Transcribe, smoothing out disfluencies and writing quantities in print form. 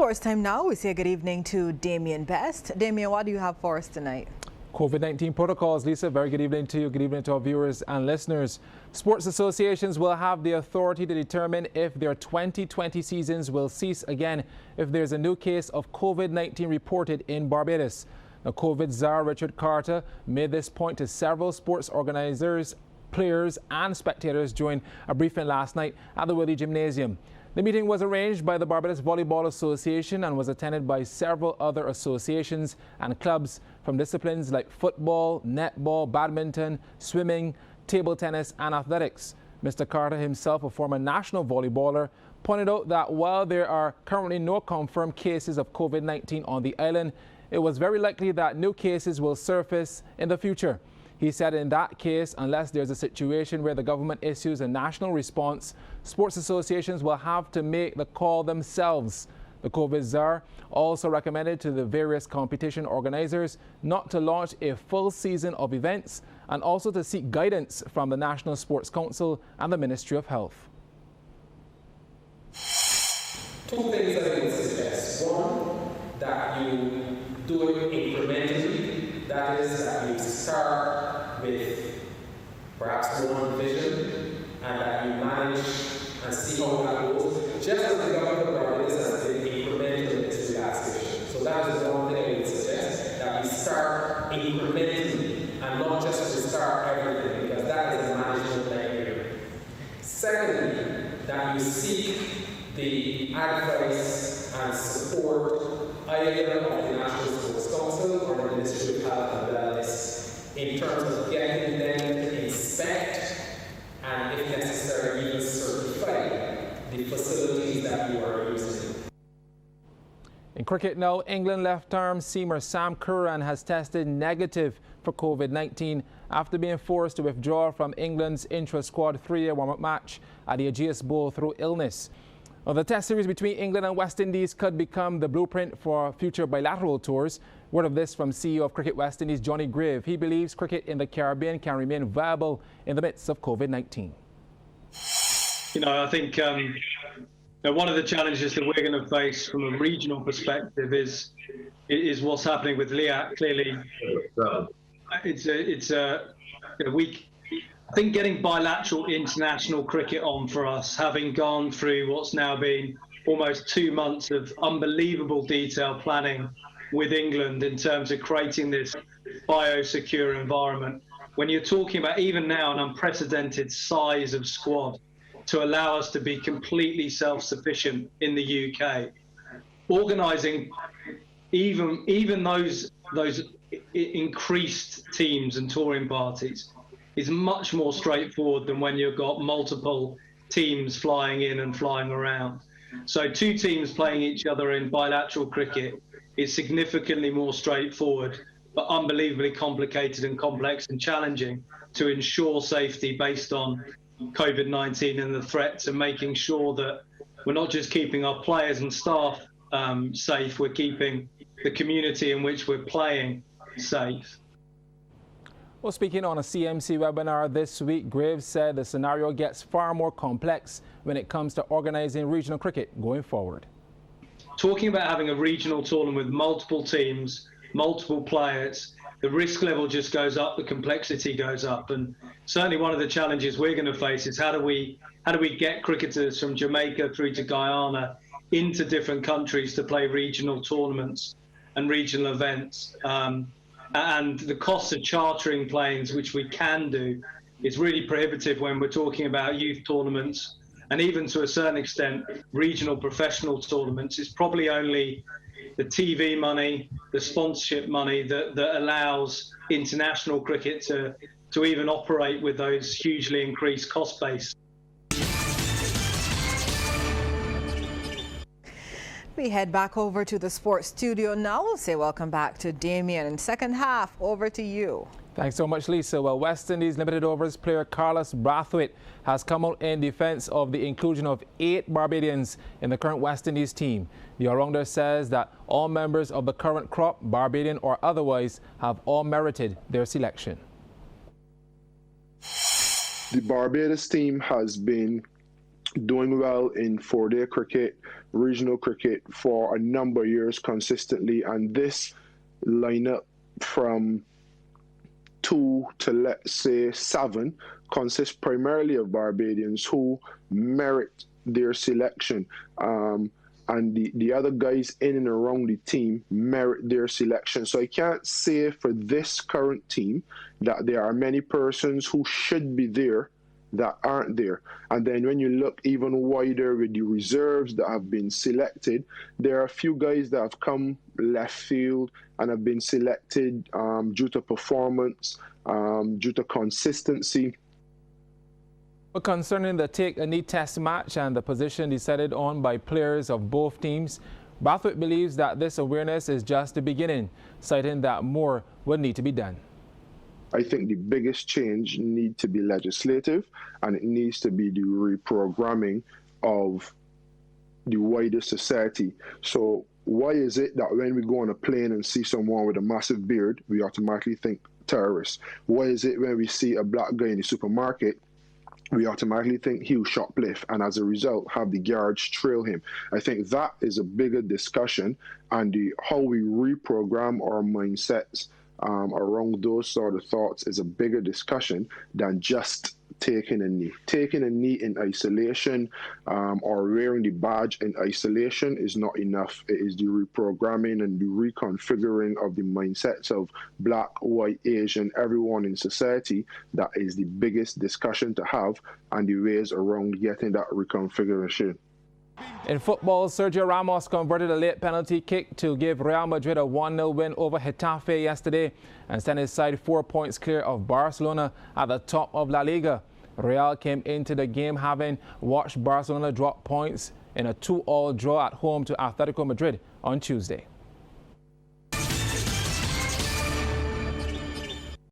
Sports time now. We say good evening to Damien Best. Damien, what do you have for us tonight? COVID-19 protocols. Lisa, very good evening to you. Good evening to our viewers and listeners. Sports associations will have the authority to determine if their 2020 seasons will cease again if there's a new case of COVID-19 reported in Barbados. Now, COVID czar Richard Carter made this point to several sports organizers, players and spectators during a briefing last night at the Willie Gymnasium. The meeting was arranged by the Barbados Volleyball Association and was attended by several other associations and clubs from disciplines like football, netball, badminton, swimming, table tennis and athletics. Mr. Carter, himself a former national volleyballer, pointed out that while there are currently no confirmed cases of COVID-19 on the island, it was very likely that new cases will surface in the future. He said in that case, unless there's a situation where the government issues a national response, sports associations will have to make the call themselves. The COVID czar also recommended to the various competition organizers not to launch a full season of events and also to seek guidance from the National Sports Council and the Ministry of Health. Two things that I would suggest. One, that you do it incrementally. That is, that you start with perhaps one division and that you manage and see how that goes. Just as the government of Barbados has been incremental in its relaxation. So that is one thing I would suggest, that we start incrementally and not just to start everything, because that is a management nightmare. Secondly, that you seek the advice and support either of the National Sports Council or the Ministry of Health and Wellness in terms of getting them to inspect and, if necessary, even certify the facilities that you are using. In cricket now, England left-arm seamer Sam Curran has tested negative for COVID-19 after being forced to withdraw from England's intra-squad three-day warm-up match at the Ageas Bowl through illness. Well, the test series between England and West Indies could become the blueprint for future bilateral tours. Word of this from CEO of Cricket West Indies, Johnny Grave. He believes cricket in the Caribbean can remain viable in the midst of COVID-19. I think one of the challenges that we're going to face from a regional perspective is what's happening with Liat. Clearly, it's a week. I think getting bilateral international cricket on for us, having gone through what's now been almost 2 months of unbelievable detailed planning with England in terms of creating this biosecure environment, when you're talking about even now an unprecedented size of squad to allow us to be completely self-sufficient in the UK, organising even those increased teams and touring parties is much more straightforward than when you've got multiple teams flying in and flying around. So 2 teams playing each other in bilateral cricket is significantly more straightforward, but unbelievably complicated and complex and challenging to ensure safety based on COVID-19 and the threats, and making sure that we're not just keeping our players and staff safe, we're keeping the community in which we're playing safe. Well, speaking on a CMC webinar this week, Graves said the scenario gets far more complex when it comes to organising regional cricket going forward. Talking about having a regional tournament with multiple teams, multiple players, the risk level just goes up, the complexity goes up. And certainly one of the challenges we're going to face is how do we get cricketers from Jamaica through to Guyana into different countries to play regional tournaments and regional events. And the cost of chartering planes, which we can do, is really prohibitive when we're talking about youth tournaments, and even to a certain extent regional professional tournaments. It's probably only the TV money, the sponsorship money that allows international cricket to even operate with those hugely increased cost base. We head back over to the sports studio now. We'll say welcome back to Damien. In second half, over to you. Thanks so much, Lisa. Well, West Indies limited overs player Carlos Brathwaite has come out in defence of the inclusion of 8 Barbadians in the current West Indies team. The all-rounder says that all members of the current crop, Barbadian or otherwise, have all merited their selection. The Barbados team has been doing well in 4-day cricket, regional cricket for a number of years consistently, and this lineup from 2 to, let's say, 7 consists primarily of Barbadians who merit their selection, and the other guys in and around the team merit their selection. So I can't say for this current team that there are many persons who should be there that aren't there. And then when you look even wider with the reserves that have been selected, there are a few guys that have come left field and have been selected due to performance, due to consistency. But concerning the take-a-knee test match and the position decided on by players of both teams, Brathwaite believes that this awareness is just the beginning, citing that more would need to be done. I think the biggest change needs to be legislative, and it needs to be the reprogramming of the wider society. So why is it that when we go on a plane and see someone with a massive beard, we automatically think terrorist? Why is it when we see a black guy in the supermarket, we automatically think he'll shoplift, and as a result have the guards trail him? I think that is a bigger discussion, and how we reprogram our mindsets around those sort of thoughts is a bigger discussion than just taking a knee. Taking a knee in isolation or wearing the badge in isolation is not enough. It is the reprogramming and the reconfiguring of the mindsets of black, white, Asian, everyone in society that is the biggest discussion to have, and the ways around getting that reconfiguration. In football, Sergio Ramos converted a late penalty kick to give Real Madrid a 1-0 win over Getafe yesterday and sent his side 4 points clear of Barcelona at the top of La Liga. Real came into the game having watched Barcelona drop points in a 2-2 draw at home to Atletico Madrid on Tuesday.